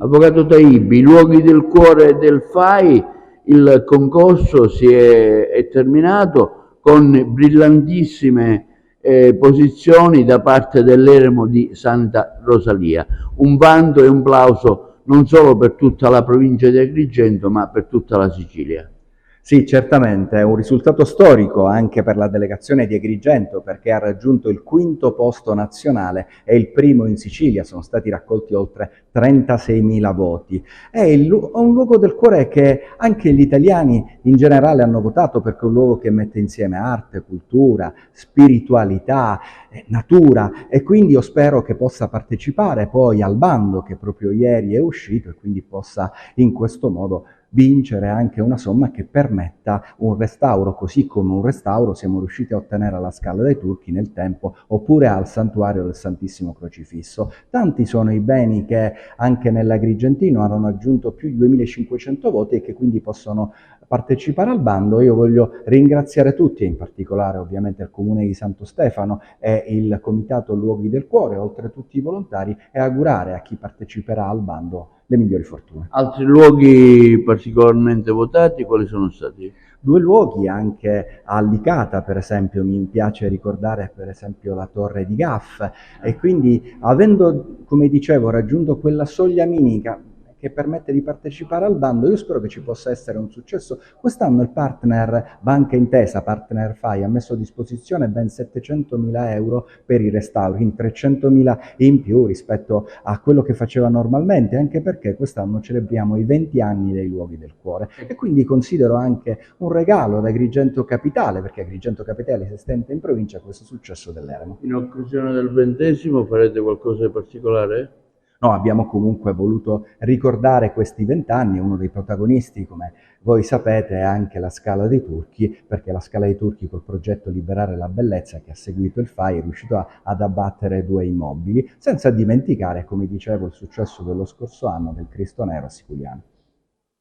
Avvocato Taibbi, i luoghi del cuore del FAI, il concorso è terminato con brillantissime posizioni da parte dell'Eremo di Santa Rosalia. Un vanto e un plauso non solo per tutta la provincia di Agrigento, ma per tutta la Sicilia. Sì, certamente, è un risultato storico anche per la delegazione di Agrigento perché ha raggiunto il quinto posto nazionale e il primo in Sicilia, sono stati raccolti oltre 36.000 voti. È un luogo del cuore che anche gli italiani in generale hanno votato perché è un luogo che mette insieme arte, cultura, spiritualità, natura e quindi io spero che possa partecipare poi al bando che proprio ieri è uscito e quindi possa in questo modo vincere anche una somma che permetta un restauro, così come un restauro siamo riusciti a ottenere alla Scala dei Turchi nel tempo, oppure al Santuario del Santissimo Crocifisso. Tanti sono i beni che anche nell'Agrigentino hanno aggiunto più di 2500 voti e che quindi possono partecipare al bando. Io voglio ringraziare tutti, e in particolare ovviamente il Comune di Santo Stefano e il Comitato Luoghi del Cuore, oltre a tutti i volontari, e augurare a chi parteciperà al bando le migliori fortune. Altri luoghi particolarmente votati, quali sono stati? Due luoghi anche a Licata, per esempio, mi piace ricordare per esempio la Torre di Gaff e quindi avendo, come dicevo, raggiunto quella soglia minica che permette di partecipare al bando, io spero che ci possa essere un successo. Quest'anno il partner Banca Intesa, partner FAI, ha messo a disposizione ben 700.000 euro per i restauri, quindi 300.000 in più rispetto a quello che faceva normalmente, anche perché quest'anno celebriamo i 20 anni dei Luoghi del Cuore e quindi considero anche un regalo ad Agrigento Capitale, perché Agrigento Capitale si stenta in provincia, questo successo dell'Eremo. In occasione del 20° farete qualcosa di particolare? No, abbiamo comunque voluto ricordare questi 20 anni, uno dei protagonisti, come voi sapete, è anche la Scala dei Turchi, perché la Scala dei Turchi col progetto Liberare la Bellezza che ha seguito il FAI è riuscito ad abbattere 2 immobili, senza dimenticare, come dicevo, il successo dello scorso anno del Cristo Nero a Siculiano.